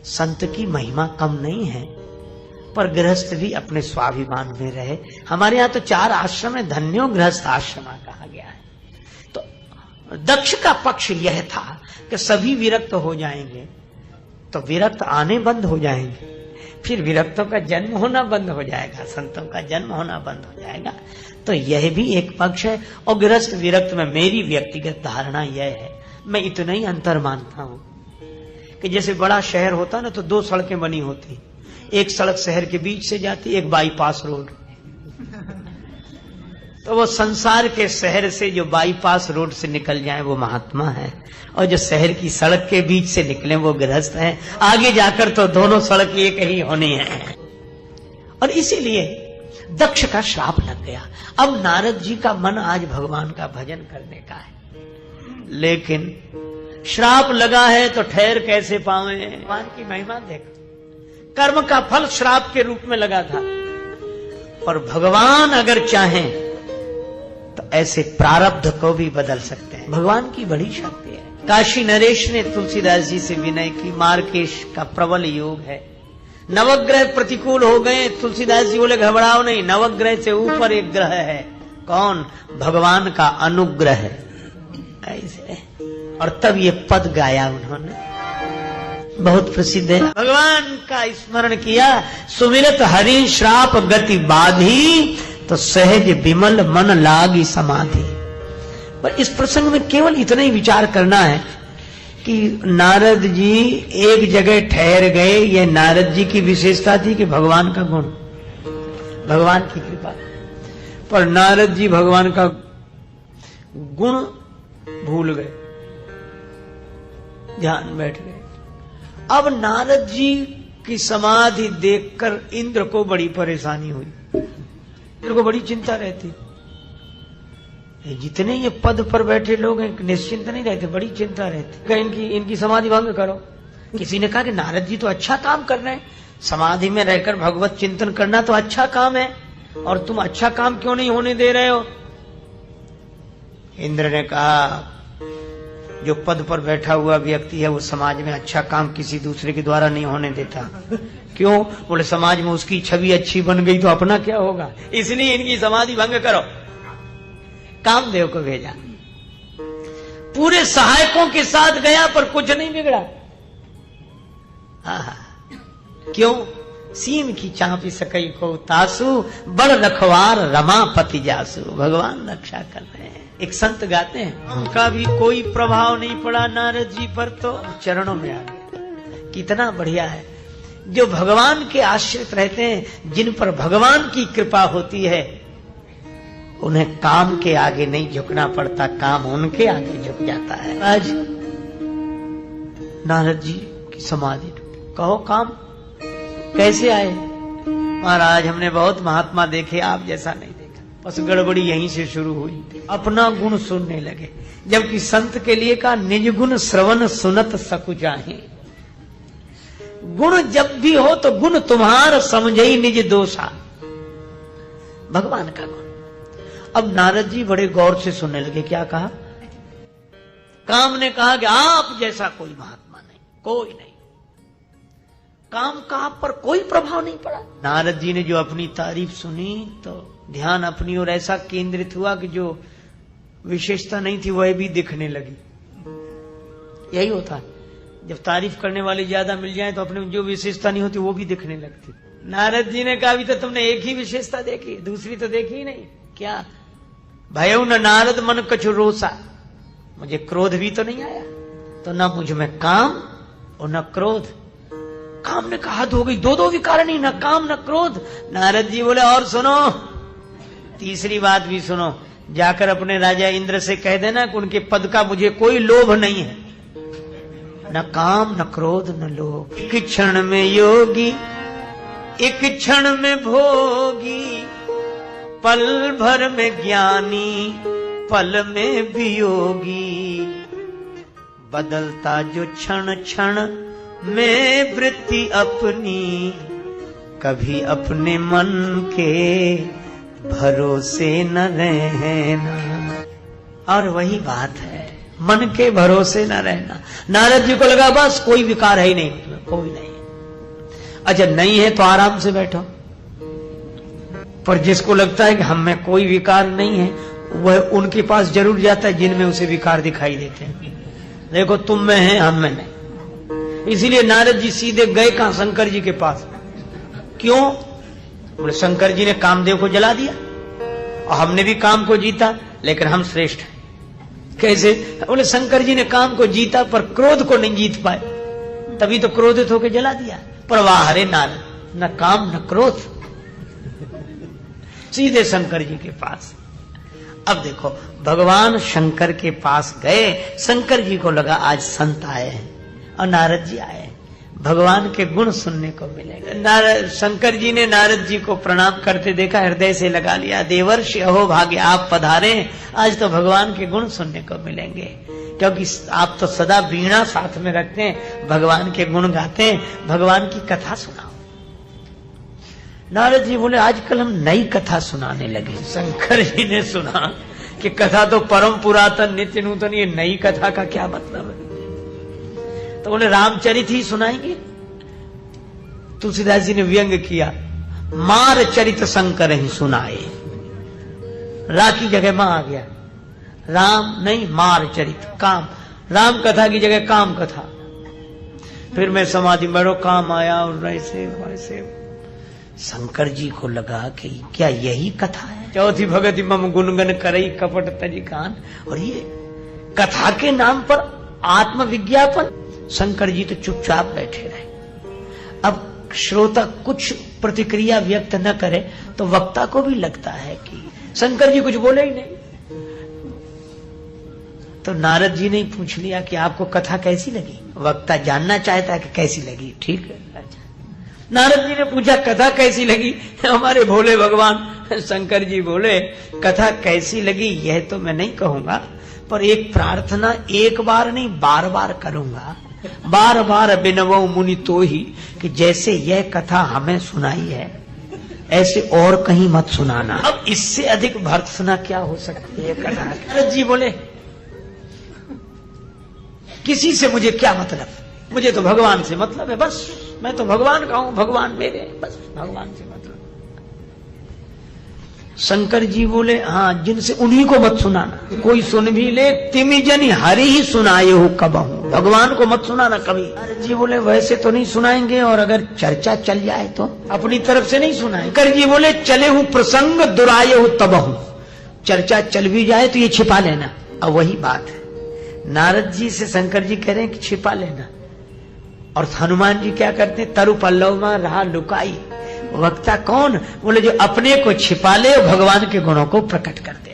संत की महिमा कम नहीं है, पर गृहस्थ भी अपने स्वाभिमान में रहे। हमारे यहाँ तो 4 आश्रम है, धन्यो गृहस्थ आश्रमा कहा गया है। तो दक्ष का पक्ष यह था कि सभी विरक्त हो जाएंगे तो विरक्त आने बंद हो जाएंगे, फिर विरक्तों का जन्म होना बंद हो जाएगा, संतों का जन्म होना बंद हो जाएगा। तो यह भी एक पक्ष है। और गृहस्थ विरक्त में मेरी व्यक्तिगत धारणा यह है, मैं इतना ही अंतर मानता हूं कि जैसे बड़ा शहर होता ना तो 2 सड़कें बनी होती, एक सड़क शहर के बीच से जाती, एक बाईपास रोड। तो वो संसार के शहर से जो बाईपास रोड से निकल जाए वो महात्मा है, और जो शहर की सड़क के बीच से निकले वो गृहस्थ है। आगे जाकर तो दोनों सड़क एक ही होनी है। और इसीलिए दक्ष का श्राप लग गया। अब नारद जी का मन आज भगवान का भजन करने का है, लेकिन श्राप लगा है तो ठहर कैसे पावे। भगवान की महिमा देखो, कर्म का फल श्राप के रूप में लगा था, और भगवान अगर चाहें तो ऐसे प्रारब्ध को भी बदल सकते हैं। भगवान की बड़ी शक्ति है। काशी नरेश ने तुलसीदास जी से विनय की, मार्केश का प्रबल योग है, नवग्रह प्रतिकूल हो गए। तुलसीदास जी बोले घबराओ नहीं, नवग्रह से ऊपर एक ग्रह है। कौन? भगवान का अनुग्रह है। ऐसे और तब ये पद गाया उन्होंने, बहुत प्रसिद्ध है। भगवान का स्मरण किया, सुमिरत हरि श्राप गति बाधी, तो सहज विमल मन लागी समाधि। पर इस प्रसंग में केवल इतना ही विचार करना है कि नारद जी एक जगह ठहर गए। यह नारद जी की विशेषता थी कि भगवान का गुण, भगवान की कृपा। पर नारद जी भगवान का गुण भूल गए, ध्यान बैठ गए। अब नारद जी की समाधि देखकर इंद्र को बड़ी परेशानी हुई, इंद्र को बड़ी चिंता रहती। जितने ये पद पर बैठे लोग हैं निश्चिंत नहीं रहते, बड़ी चिंता रहती। इनकी समाधि भंग करो। किसी ने कहा कि नारद जी तो अच्छा काम कर रहे हैं, समाधि में रहकर भगवत चिंतन करना तो अच्छा काम है, और तुम अच्छा काम क्यों नहीं होने दे रहे हो। इंद्र ने कहा जो पद पर बैठा हुआ व्यक्ति है वो समाज में अच्छा काम किसी दूसरे के द्वारा नहीं होने देता। क्यों? बोले समाज में उसकी छवि अच्छी बन गई तो अपना क्या होगा, इसलिए इनकी समाधि भंग करो। कामदेव को भेजा, पूरे सहायकों के साथ गया पर कुछ नहीं बिगड़ा। क्यों? सीम की चापी सकई को तासु, बड़ रखवार रमापति जासु। भगवान रक्षा कर रहे हैं। एक संत गाते हैं, उनका भी कोई प्रभाव नहीं पड़ा नारद जी पर, तो चरणों में आ गया। कितना बढ़िया है। जो भगवान के आश्रित रहते हैं, जिन पर भगवान की कृपा होती है, उन्हें काम के आगे नहीं झुकना पड़ता, काम उनके आगे झुक जाता है। आज नारद जी की समाधि, कहो काम कैसे आए? महाराज हमने बहुत महात्मा देखे, आप जैसा नहीं देखा। बस गड़बड़ी यहीं से शुरू हुई, अपना गुण सुनने लगे। जबकि संत के लिए का निज गुण श्रवण सुनत सकु चाहे। गुण जब भी हो तो गुण तुम्हार समझे ही निज दोषा, भगवान का गुण। अब नारद जी बड़े गौर से सुनने लगे। क्या कहा? काम ने कहा कि आप जैसा कोई महात्मा नहीं, कोई नहीं। काम का आप पर कोई प्रभाव नहीं पड़ा। नारद जी ने जो अपनी तारीफ सुनी तो ध्यान अपनी ओर ऐसा केंद्रित हुआ कि जो विशेषता नहीं थी वह भी दिखने लगी। यही होता है, जब तारीफ करने वाले ज्यादा मिल जाए तो अपने जो विशेषता नहीं होती वो भी दिखने लगती। नारद जी ने कहा अभी तो तुमने एक ही विशेषता देखी, दूसरी तो देखी ही नहीं। क्या? भयउ न नारद मन कछु रोसा, मुझे क्रोध भी तो नहीं आया, तो न मुझ में काम और न क्रोध। काम ने कहा हो गई, दो विकार नहीं, न काम न क्रोध। नारद जी बोले और सुनो, तीसरी बात भी सुनो, जाकर अपने राजा इंद्र से कह देना कि उनके पद का मुझे कोई लोभ नहीं है, न काम न क्रोध न लोभ। एक क्षण में योगी, एक क्षण में भोगी, पल भर में ज्ञानी, पल में वियोगी। बदलता जो क्षण क्षण में वृत्ति अपनी, कभी अपने मन के भरोसे न रहना। और वही बात है, मन के भरोसे न रहना। नारद जी को लगा बस कोई विकार है ही नहीं, कोई नहीं है। अच्छा नहीं है तो आराम से बैठो, पर जिसको लगता है कि हम में कोई विकार नहीं है वह उनके पास जरूर जाता है जिनमें उसे विकार दिखाई देते हैं। देखो तुम में है, हम में नहीं। इसीलिए नारद जी सीधे गए कहां? शंकर जी के पास। क्यों? बोले शंकर जी ने कामदेव को जला दिया और हमने भी काम को जीता, लेकिन हम श्रेष्ठ हैं। कैसे? बोले शंकर जी ने काम को जीता पर क्रोध को नहीं जीत पाए, तभी तो क्रोधित होकर जला दिया। पर वाह हरे नारद, न काम न क्रोध, सीधे शंकर जी के पास। अब देखो भगवान शंकर के पास गए, शंकर जी को लगा आज संत आए हैं और नारद जी आए हैं, भगवान के गुण सुनने को मिलेगा। नारद शंकर जी ने नारद जी को प्रणाम करते देखा, हृदय से लगा लिया, देवर्षि अहो भाग्य आप पधारे, आज तो भगवान के गुण सुनने को मिलेंगे, क्योंकि आप तो सदा वीणा साथ में रखते हैं, भगवान के गुण गाते हैं, भगवान की कथा सुनाओ। नारद जी बोले आजकल हम नई कथा सुनाने लगे। शंकर जी ने सुना कि कथा तो परम पुरातन नित्य नूतन, ये नई कथा का क्या मतलब है? तो बोले रामचरित ही सुनाएंगे। तुलसीदास जी ने व्यंग किया, मार चरित शंकर ही सुनाए। रा की जगह मां आ गया, राम नहीं मार चरित, काम, राम कथा की जगह काम कथा। फिर मैं समाधि में बैठो, काम आया और ऐसे वैसे। शंकर जी को लगा कि क्या यही कथा है? चौथी भगति मम गुनगन करई कपट तजी कान, और ये कथा के नाम पर आत्मविज्ञापन। शंकर जी तो चुपचाप बैठे रहे। अब श्रोता कुछ प्रतिक्रिया व्यक्त न करे तो वक्ता को भी लगता है कि शंकर जी कुछ बोले ही नहीं। तो नारद जी ने पूछ लिया कि आपको कथा कैसी लगी? वक्ता जानना चाहता है कि कैसी लगी, ठीक है। नारद जी ने पूछा कथा कैसी लगी? हमारे भोले भगवान शंकर जी बोले कथा कैसी लगी यह तो मैं नहीं कहूंगा, पर एक प्रार्थना एक बार नहीं बार बार करूंगा, बार बार बिनवो मुनि तो ही, कि जैसे यह कथा हमें सुनाई है ऐसे और कहीं मत सुनाना। अब इससे अधिक भर्त्सना क्या हो सकती है कथा? नारद जी बोले किसी से मुझे क्या मतलब, मुझे तो भगवान से मतलब है, बस मैं तो भगवान का हूं, भगवान मेरे, बस भगवान से मतलब। शंकर जी बोले हाँ, जिनसे उन्हीं को मत सुनाना, कोई सुन भी ले तिमी जनी हरि ही सुनाए हो कब हूं, भगवान को मत सुनाना कभी। नारद जी बोले वैसे तो नहीं सुनाएंगे, और अगर चर्चा चल जाए तो अपनी तरफ से नहीं सुनाए। शंकर जी बोले चले हूं प्रसंग दुराये हो तब हूं, चर्चा चल भी जाए तो ये छिपा लेना। अब वही बात है, नारद जी से शंकर जी कह रहे हैं कि छिपा लेना, और हनुमान जी क्या करते? तरु पल्लव में रहा लुकाई। वक्ता कौन? बोले जो अपने को छिपा ले और भगवान के गुणों को प्रकट कर दे।